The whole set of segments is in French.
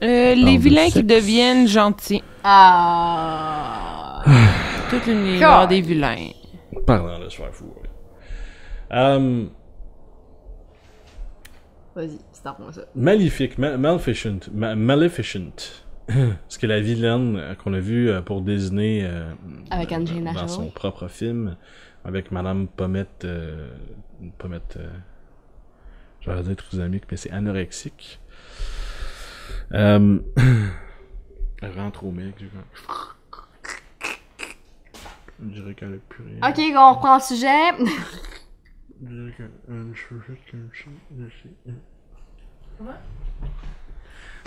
Les vilains qui deviennent gentils. Ah. Tout l'univers des vilains. Parlant de se faire fou. Vas-y, start-moi ça. Maleficent. Ce que la vilaine qu'on a vue pour Disney avec Angelina dans Jolie. son propre film, avec Madame Pommette. J'allais dire trousamique, mais c'est anorexique. Elle rentre au mec, je dirais qu'elle a plus rien. Ok, on reprend le sujet. Je dirais qu'elle a les cheveux juste comme ça.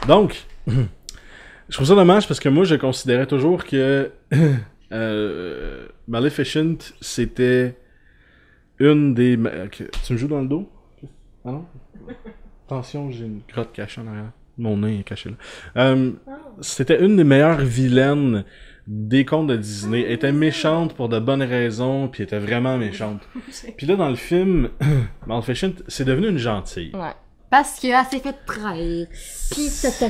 Donc, je trouve ça dommage parce que moi je considérais toujours que Maleficent c'était une des. Tu me joues dans le dos? Ah non? Attention, j'ai une crotte cachée en arrière. Mon nez est caché là. C'était une des meilleures vilaines des contes de Disney. Elle était méchante pour de bonnes raisons, puis elle était vraiment méchante. Puis là, dans le film, Maleficent, c'est devenu une gentille. Ouais. Parce qu'elle s'est fait trahir. Pis C'était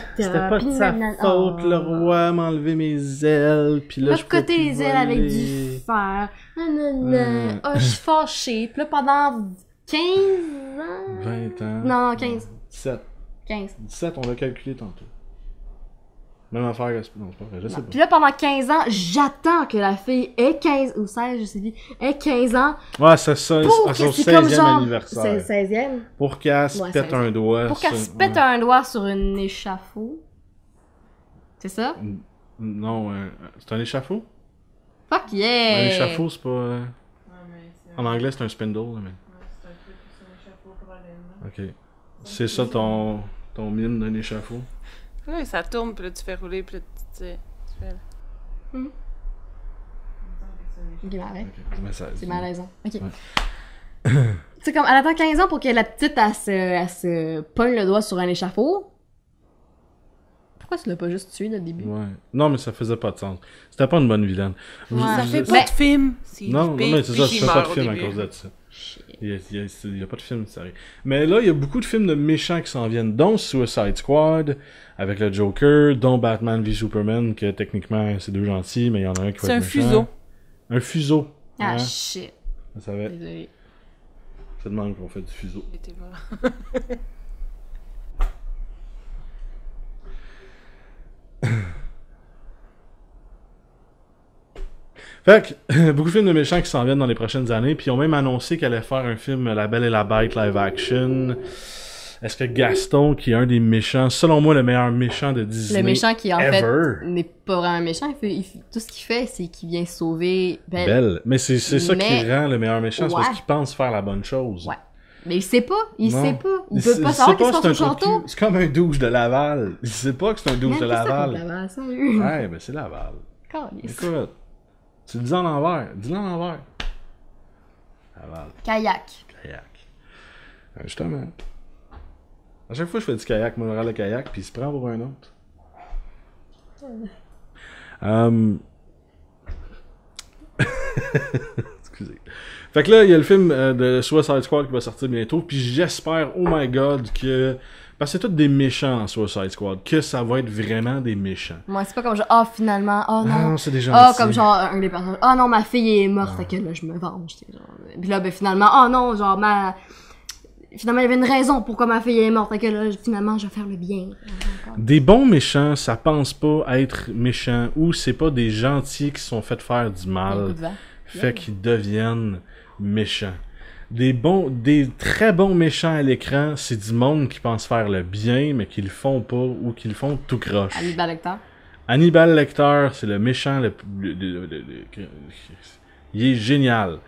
pas de sa faute, le roi m'a enlevé mes ailes, puis là, m'a je peux coté plus les ailes avec voler. du fer. Nanana. Oh, je suis fâchée. Puis là, pendant 15 ans... 20 ans. Non, 15. 17. 15. 17, on l'a calculé tantôt. Même affaire, non, c'est pas vrai, je sais pas. Puis là, pendant 15 ans, j'attends que la fille ait 15, ou 16, je sais plus, ait 15 ans. Ouais, c'est ça, Pour à que son c'est comme 16e genre... anniversaire. 16e? Pour qu'elle se Ouais, pète 16e. un doigt. Pour qu'elle sur- se pète ouais. un doigt sur une échafaud. C'est ça? Non, c'est un échafaud? Fuck yeah! Un échafaud, c'est pas... En anglais, c'est un spindle, là, mais... C'est un truc sur un échafaud probablement. Ok. C'est ça ton mime d'un échafaud? Oui, ça tourne, puis là tu fais rouler, puis là tu fais... Ok, mais arrête. Ok, mais ça- C'est malaisant. Ok. Ouais. C'est comme, elle attend 15 ans pour que la petite, elle se pogne le doigt sur un échafaud. Pourquoi tu l'as pas juste tué dès le début? Ouais. Non, mais ça faisait pas de sens. C'était pas une bonne vilaine. Ouais. Ça fait Mais- pas de film. C'est Non, pire, mais c'est puis ça, qui je fais pas meurt de au film à début. cause de ça. Il y a pas de film sérieux. Mais là, il y a beaucoup de films de méchants qui s'en viennent, dont Suicide Squad, avec le Joker, dont Batman v Superman, que techniquement c'est deux gentils, mais il y en a un qui va C'est être un méchant. fuseau. Un fuseau. Ah, Ouais, shit. ça savait. Désolée. Ça demande qu'on fait du fuseau. Il était voilà. Fait que, beaucoup de films de méchants qui s'en viennent dans les prochaines années, puis ils ont même annoncé qu'elle allait faire un film La Belle et la Bête live action. Est-ce que Gaston, qui est un des méchants, selon moi le meilleur méchant de Disney Le méchant qui, en ever, fait, n'est pas vraiment un méchant. Tout ce qu'il fait, c'est qu'il vient sauver Belle. Belle. Mais c'est ça qui Mais- rend le meilleur méchant, c'est parce Ouais. qu'il pense faire la bonne chose. Ouais. Mais il sait pas. Il Non. sait pas. Il sait- peut pas sait savoir qu'est-ce que qu'on c'est un fait au trou de château. cul. C'est comme un douche de Laval. Il sait pas que c'est un douche de Laval. Laval, sérieux. Ouais, ben c'est Laval. Calisse. Écoute, tu le dis en envers. Dis-le en envers. Laval. Kayak. Kayak. Justement. À chaque fois que je fais du kayak, moi, je regarde le kayak, puis il se prend pour un autre. Excusez. Fait que là, il y a le film de Suicide Squad qui va sortir bientôt, puis j'espère, oh my god, que... Parce que c'est tous des méchants dans Suicide Squad, que ça va être vraiment des méchants. Moi, c'est pas comme genre, finalement, Ah non. non, c'est des gentils. Ah, comme genre, un des personnages, non, ma fille est morte, fait que là, je me venge, tu sais, genre. Puis là, ben, finalement, non, genre, finalement, il y avait une raison pourquoi ma fille est morte, fait que là, finalement, je vais faire le bien. Des bons méchants, ça pense pas être méchants, ou c'est pas des gentils qui sont faits faire du Un mal, coup de vent. fait qu'ils deviennent méchants. Des très bons méchants à l'écran, c'est du monde qui pense faire le bien, mais qui le font pas, ou qui le font tout croche. Hannibal Lecter. Hannibal Lecter, c'est le méchant il est génial.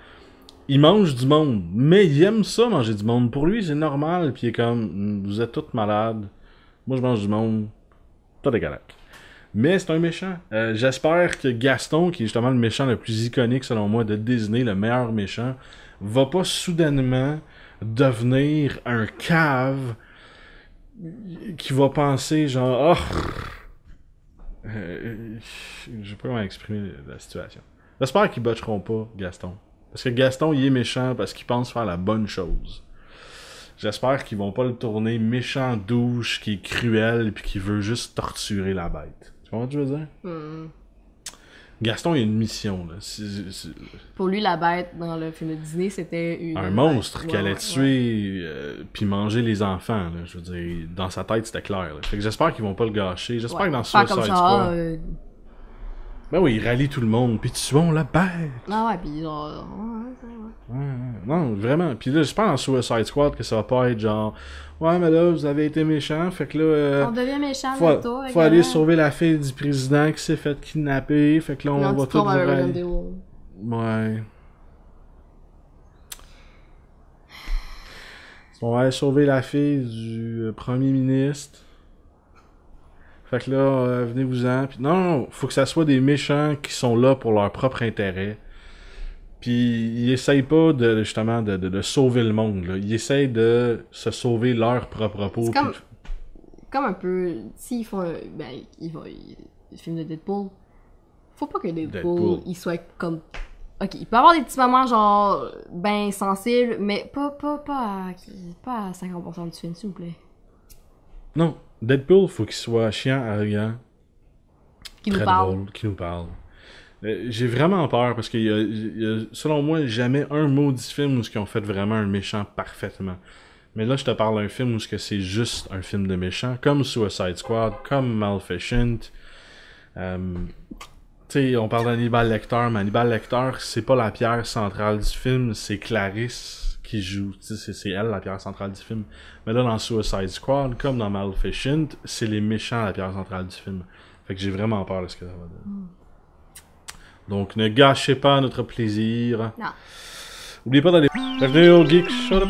Il mange du monde, mais il aime ça, manger du monde. Pour lui, c'est normal, puis il est comme, vous êtes tous malades, moi je mange du monde, t'as des galacs. Mais c'est un méchant. J'espère que Gaston, qui est justement le méchant le plus iconique selon moi de Disney, le meilleur méchant, va pas soudainement devenir un cave qui va penser genre, Je sais pas comment exprimer la situation. J'espère qu'ils botcheront pas Gaston. Parce que Gaston, il est méchant parce qu'il pense faire la bonne chose. J'espère qu'ils vont pas le tourner méchant douche, qui est cruel, puis qui veut juste torturer la bête. Tu comprends ce que je veux dire? Gaston, il a une mission, là. Pour lui, la bête, dans le film de Disney, c'était un monstre qui allait tuer puis manger les enfants, là. Je veux dire, dans sa tête, c'était clair, là. Fait que j'espère qu'ils vont pas le gâcher. J'espère que dans Suicide Squad... Ben oui, il rallie tout le monde, puis tuons la bête! Ah ouais, pis genre... Non, vraiment. Puis là, j'espère dans Suicide Squad que ça va pas être genre... Ouais, mais là, vous avez été méchant, fait que là... on devient méchant, faut aller sauver la fille du président qui s'est fait kidnapper, fait que là, on va tout vous rallier. Ouais. On va aller sauver la fille du premier ministre. Fait que là, venez-vous-en. Puis non, faut que ça soit des méchants qui sont là pour leur propre intérêt. Puis ils essayent pas de justement de sauver le monde, là. Ils essayent de se sauver leur propre peau. C'est comme un peu... S'ils font le film de Deadpool, faut pas que Deadpool. Il soit comme... Ok, il peut avoir des petits moments genre ben sensibles, mais pas à 50% du film, s'il vous plaît. Non, Deadpool, faut qu'il soit chiant, arrogant, qui nous parle. Drôle, qui nous parle. J'ai vraiment peur parce qu'il y a, selon moi, jamais un maudit film où ils ont fait vraiment un méchant parfaitement. Mais là, je te parle d'un film où c'est juste un film de méchant, comme Suicide Squad, comme Maleficent. Tu sais, on parle d'Hannibal Lecter, mais Hannibal Lecter, c'est pas la pierre centrale du film, c'est Clarisse qui joue. C'est elle la pierre centrale du film. Mais là, dans Suicide Squad, comme dans Maleficent, c'est les méchants la pierre centrale du film. Fait que j'ai vraiment peur de ce que ça va donner. Donc, ne gâchez pas notre plaisir. Non. N'oubliez pas d'aller... Vidéo Geek, shut up,